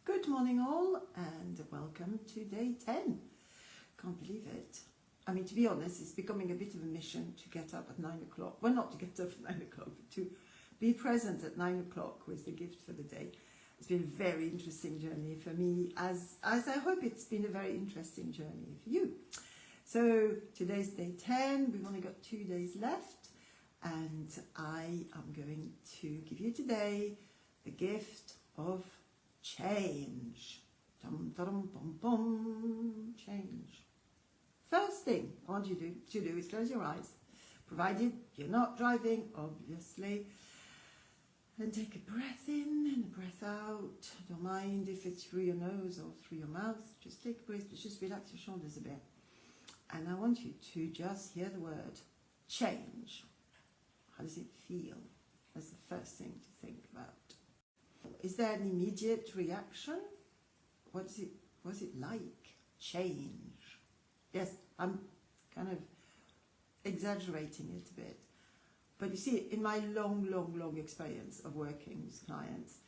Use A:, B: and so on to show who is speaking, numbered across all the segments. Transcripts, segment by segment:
A: Good morning all and welcome to day 10. Can't believe it. I mean, to be honest, it's becoming a bit of a mission to get up at 9 o'clock. Well, not to get up at 9 o'clock, but to be present at 9 o'clock with the gift for the day. It's been a very interesting journey for me, as I hope it's been a very interesting journey for you. So today's day 10, we've only got 2 days left, and I am going to give you today the gift of change. Dum, dum, bum, bum, change. First thing I want you to do is close your eyes, provided you're not driving, obviously, and take a breath in and a breath out. Don't mind if it's through your nose or through your mouth. Just take a breath, just relax your shoulders a bit. And I want you to just hear the word change. How does it feel? That's the first thing to think about. Is there an immediate reaction? What's it like? Change. Yes, I'm kind of exaggerating it a bit. But you see, in my long experience of working with clients,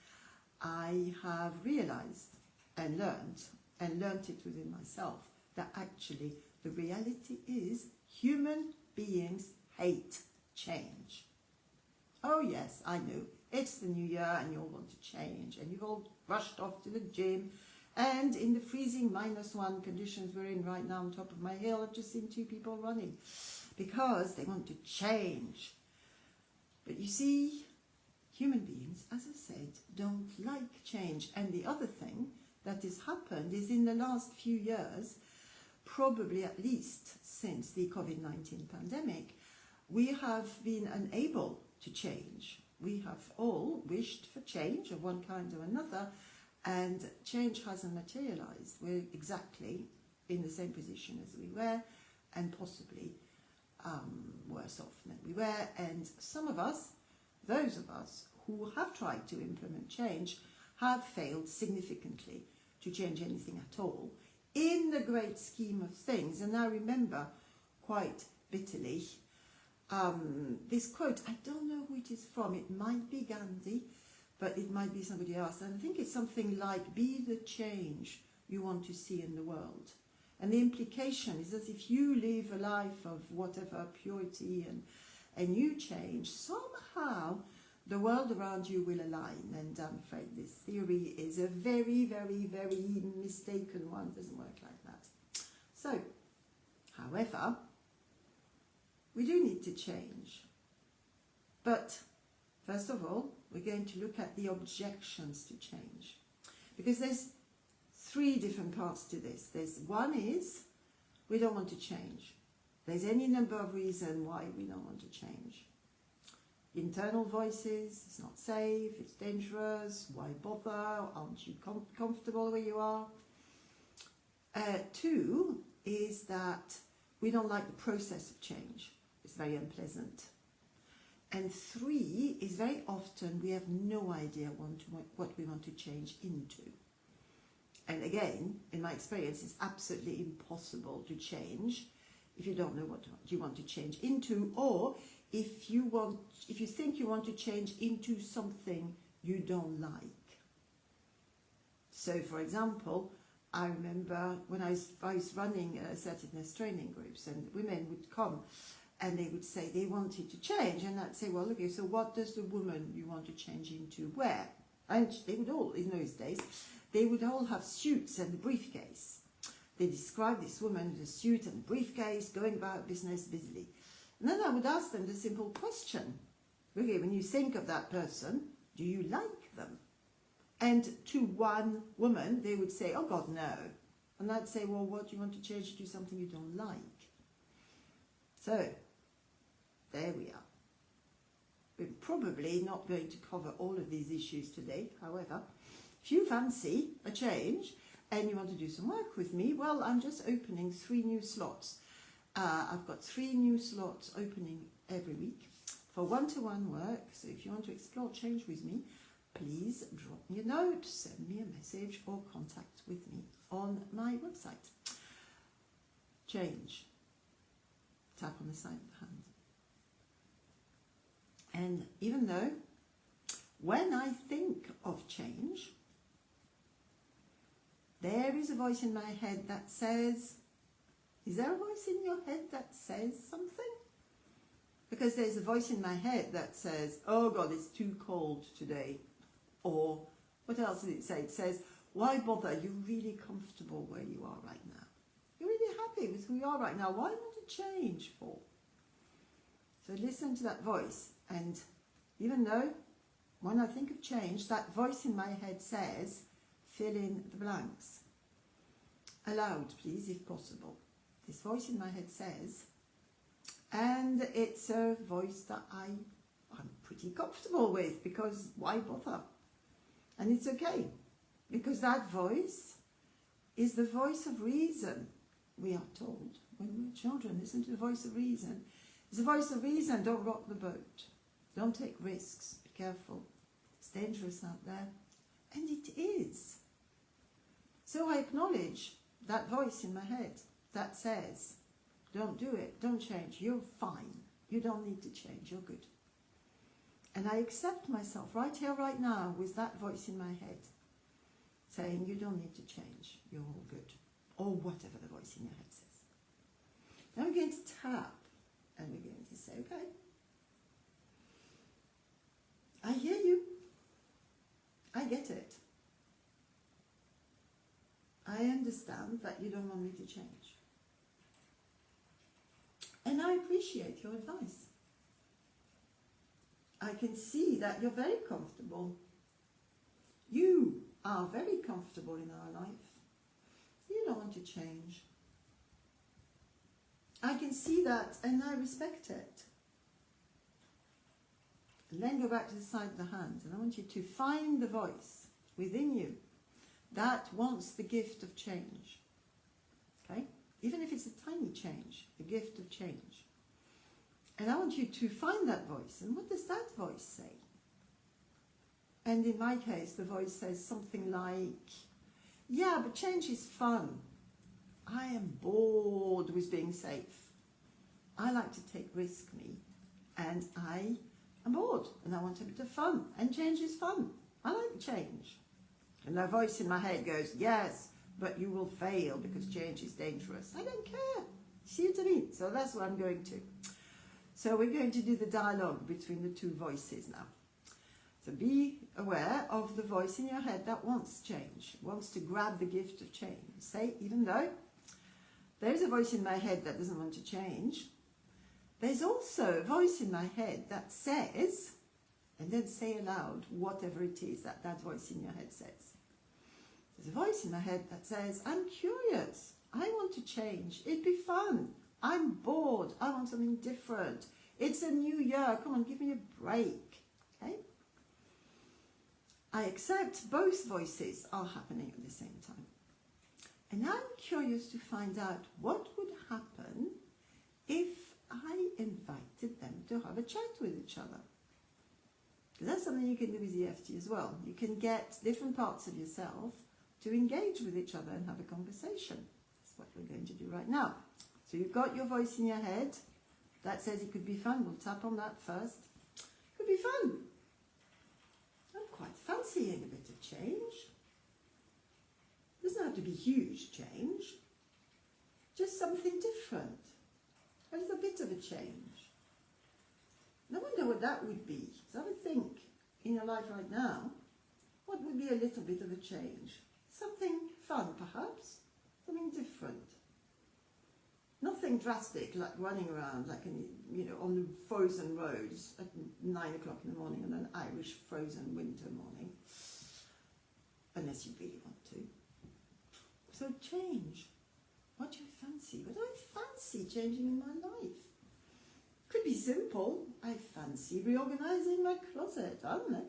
A: I have realized and learned it within myself, that actually the reality is human beings hate change. Oh yes, I know. It's the new year and you all want to change and you've all rushed off to the gym, and in the freezing -1 conditions we're in right now on top of my hill, I've just seen 2 people running because they want to change. But you see, human beings, as I said, don't like change. And the other thing that has happened is in the last few years, probably at least since the COVID-19 pandemic, we have been unable to change. We have all wished for change of one kind or another, and change hasn't materialized. We're exactly in the same position as we were, and possibly worse off than we were. And some of us, those of us who have tried to implement change, have failed significantly to change anything at all in the great scheme of things. And I remember quite bitterly this quote. I don't know who it is from. It might be Gandhi, but it might be somebody else. And I think it's something like, be the change you want to see in the world. And the implication is that if you live a life of whatever purity and you change, somehow the world around you will align. And I'm afraid this theory is a very mistaken one. It doesn't work like that. So, however, we do need to change. But first of all, we're going to look at the objections to change, because there's 3 different parts to this. There's one is we don't want to change. There's any number of reasons why we don't want to change. Internal voices, it's not safe, it's dangerous, why bother, aren't you comfortable where you are? 2 is that we don't like the process of change. It's very unpleasant. And 3 is very often we have no idea what we want to change into. And again, in my experience, it's absolutely impossible to change if you don't know what you want to change into, or if you think you want to change into something you don't like. So, for example, I remember when I was running assertiveness training groups, and women would come and they would say they wanted to change, and I'd say, well, okay, so what does the woman you want to change into wear? And they would all, in those days, they would all have suits and a briefcase. They described this woman with a suit and a briefcase, going about business busily. And then I would ask them the simple question, okay, when you think of that person, do you like them? And to one woman, they would say, oh God, no. And I'd say, well, what do you want to change to something you don't like? So, there we are. We're probably not going to cover all of these issues today. However, if you fancy a change and you want to do some work with me, well, I'm just opening 3 new slots. I've got 3 new slots opening every week for one-to-one work. So if you want to explore change with me, please drop me a note, send me a message, or contact with me on my website. Change. Tap on the side of the hand. And even though when I think of change, there is a voice in my head that says, is there a voice in your head that says something? Because there's a voice in my head that says, oh God, it's too cold today. Or what else did it say? It says, why bother? You're really comfortable where you are right now. You're really happy with who you are right now. Why want to change for? So listen to that voice. And even though when I think of change, that voice in my head says, fill in the blanks. Aloud, please, if possible. This voice in my head says, and it's a voice that I'm pretty comfortable with, because why bother? And it's okay, because that voice is the voice of reason, we are told when we're children. Listen to the voice of reason. It's the voice of reason. Don't rock the boat. Don't take risks. Be careful. It's dangerous out there. And it is. So I acknowledge that voice in my head that says, don't do it, don't change, you're fine. You don't need to change, you're good. And I accept myself right here, right now, with that voice in my head saying, you don't need to change, you're all good. Or whatever the voice in your head says. Now we're going to tap and we're going to say, okay, I hear you. I get it. I understand that you don't want me to change. And I appreciate your advice. I can see that you're very comfortable. You are very comfortable in our life. You don't want to change. I can see that and I respect it. And then go back to the side of the hand, and I want you to find the voice within you that wants the gift of change. Okay? Even if it's a tiny change, the gift of change. And I want you to find that voice. And what does that voice say? And in my case, the voice says something like, yeah, but change is fun. I am bored with being safe. I like to take risk, me. And I am bored. And I want a bit of fun. And change is fun. I like change. And that voice in my head goes, yes, but you will fail because change is dangerous. I don't care. See what I mean? So that's what I'm going to. So we're going to do the dialogue between the two voices now. So be aware of the voice in your head that wants change, wants to grab the gift of change. Say, even though there's a voice in my head that doesn't want to change, there's also a voice in my head that says, and then say aloud whatever it is that that voice in your head says. There's a voice in my head that says, I'm curious. I want to change. It'd be fun. I'm bored. I want something different. It's a new year. Come on, give me a break. Okay? I accept both voices are happening at the same time. And I'm curious to find out what would happen if I invited them to have a chat with each other. That's something you can do with EFT as well. You can get different parts of yourself to engage with each other and have a conversation. That's what we're going to do right now. So you've got your voice in your head that says it could be fun. We'll tap on that first. It could be fun. I'm quite fancying a bit of change. It doesn't have to be huge change. Just something different. A little bit of a change. And I wonder what that would be. So have a think in your life right now. What would be a little bit of a change? Something fun, perhaps. Something different. Nothing drastic, like running around, like on the frozen roads at 9 o'clock in the morning on an Irish frozen winter morning. Unless you really want to. So change. What do you fancy? What do I fancy changing in my life? Could be simple. I fancy reorganizing my closet. I don't know.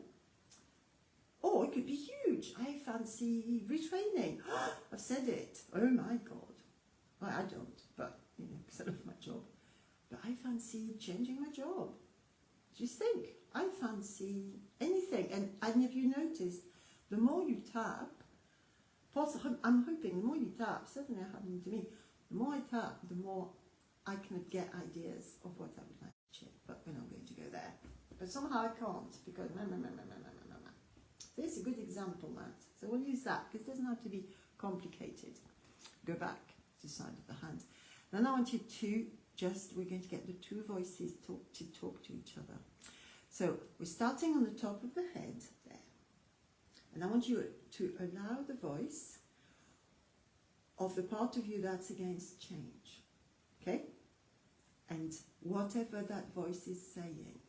A: Or it could be huge. I fancy retraining. I've said it. Oh my God. Well, I don't, but because I love my job. But I fancy changing my job. Just think. I fancy anything. And if you notice, the more you tap, I'm hoping the more you tap, certainly it happened to me, the more I tap, the more I can get ideas of what I would like to change. But we're not going to go there. But somehow I can't, because this is a good example, Matt. So we'll use that, because it doesn't have to be complicated. Go back to the side of the hand. Then I want you to we're going to get the two voices to talk to each other. So we're starting on the top of the head there. And I want you to allow the voice of the part of you that's against change. Okay? And whatever that voice is saying,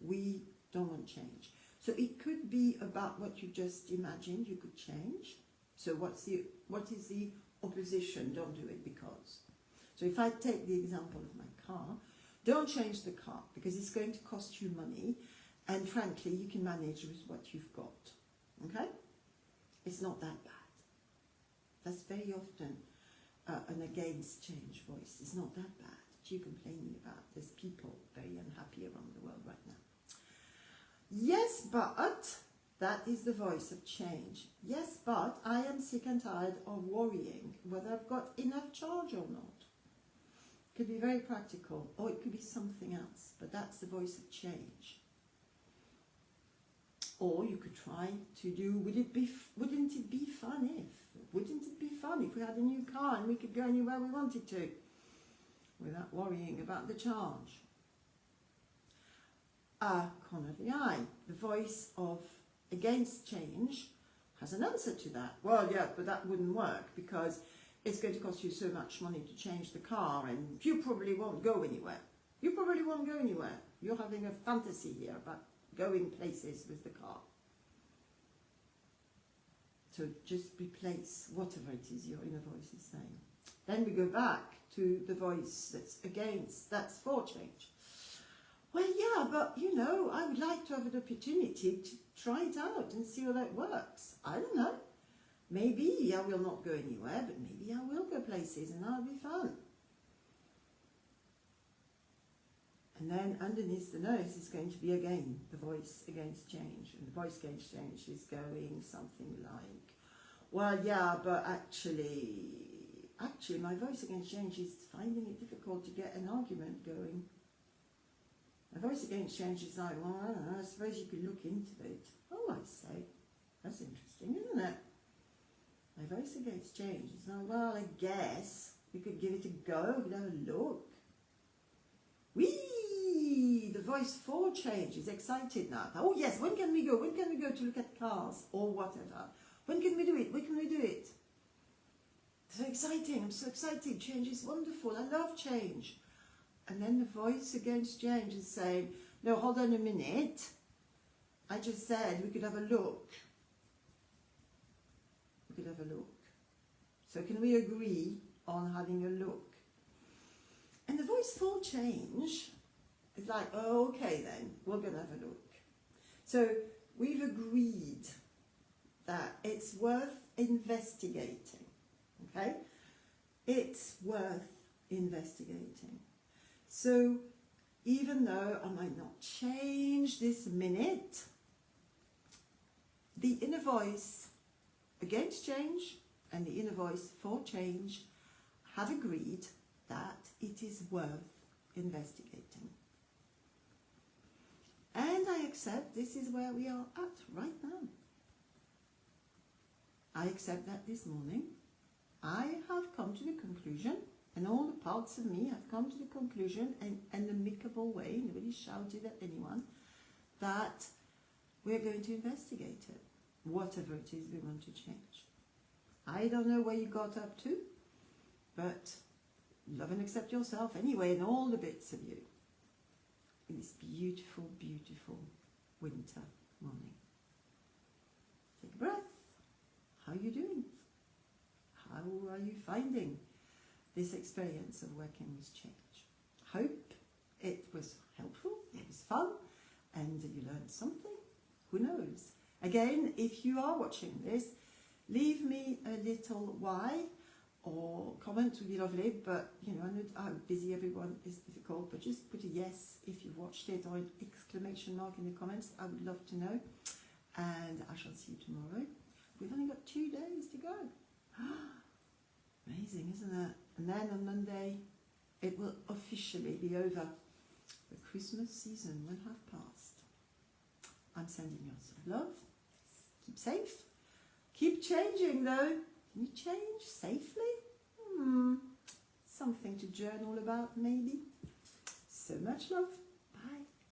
A: we don't want change. So it could be about what you just imagined you could change. So what is the opposition? Don't do it because. So if I take the example of my car, don't change the car because it's going to cost you money, and frankly you can manage with what you've got. Okay? It's not that bad. That's very often an against change voice. It's not that bad. What are you complaining about? There's people very unhappy around the world right now. Yes, but that is the voice of change. Yes, but I am sick and tired of worrying whether I've got enough charge or not. It could be very practical, or it could be something else, but that's the voice of change. Or you could try to do, wouldn't it be fun if we had a new car and we could go anywhere we wanted to without worrying about the charge? Corner of the eye, the voice of against change has an answer to that. Well, yeah, but that wouldn't work because it's going to cost you so much money to change the car and you probably won't go anywhere. You probably won't go anywhere. You're having a fantasy here about going places with the car. So just replace whatever it is your inner voice is saying. Then we go back to the voice that's against, that's for change. Well, yeah, but you know, I would like to have an opportunity to try it out and see how that works. I don't know. Maybe I will not go anywhere, but maybe I will go places and that'll be fun. And then underneath the nose is going to be again the voice against change. And the voice against change is going something like, well, yeah, but actually my voice against change is finding it difficult to get an argument going. My voice against change is like, well, I don't know, I suppose you could look into it. Oh, I say, that's interesting, isn't it? My voice against change is like, well, I guess we could give it a go, we could have a look. Whee! The voice for change is excited now. Oh yes, when can we go? When can we go to look at cars or whatever? When can we do it? When can we do it? So exciting, I'm so excited. Change is wonderful, I love change. And then the voice against change is saying, no, hold on a minute. I just said we could have a look. We could have a look. So can we agree on having a look? And the voice for change is like, oh, okay then, we're going to have a look. So we've agreed that it's worth investigating, okay? It's worth investigating. So even though I might not change this minute, the inner voice against change and the inner voice for change have agreed that it is worth investigating. And I accept this is where we are at right now. I accept that this morning I have come to the conclusion, and all the parts of me have come to the conclusion in an amicable way, nobody shouted at anyone, that we're going to investigate it, whatever it is we want to change. I don't know where you got up to, but love and accept yourself anyway in all the bits of you in this beautiful, beautiful winter morning. Take a breath. How are you doing? How are you finding this experience of working with change? Hope it was helpful, it was fun, and you learned something. Who knows? Again, if you are watching this, leave me a little why or comment would be lovely, but you know, I know how busy everyone is difficult, but just put a yes if you've watched it or an exclamation mark in the comments. I would love to know, and I shall see you tomorrow. We've only got 2 days to go. Amazing, isn't it? And then on Monday it will officially be over. The Christmas season will have passed. I'm sending you lots of love. Keep safe. Keep changing though. Can you change safely? Something to journal about, maybe. So much love.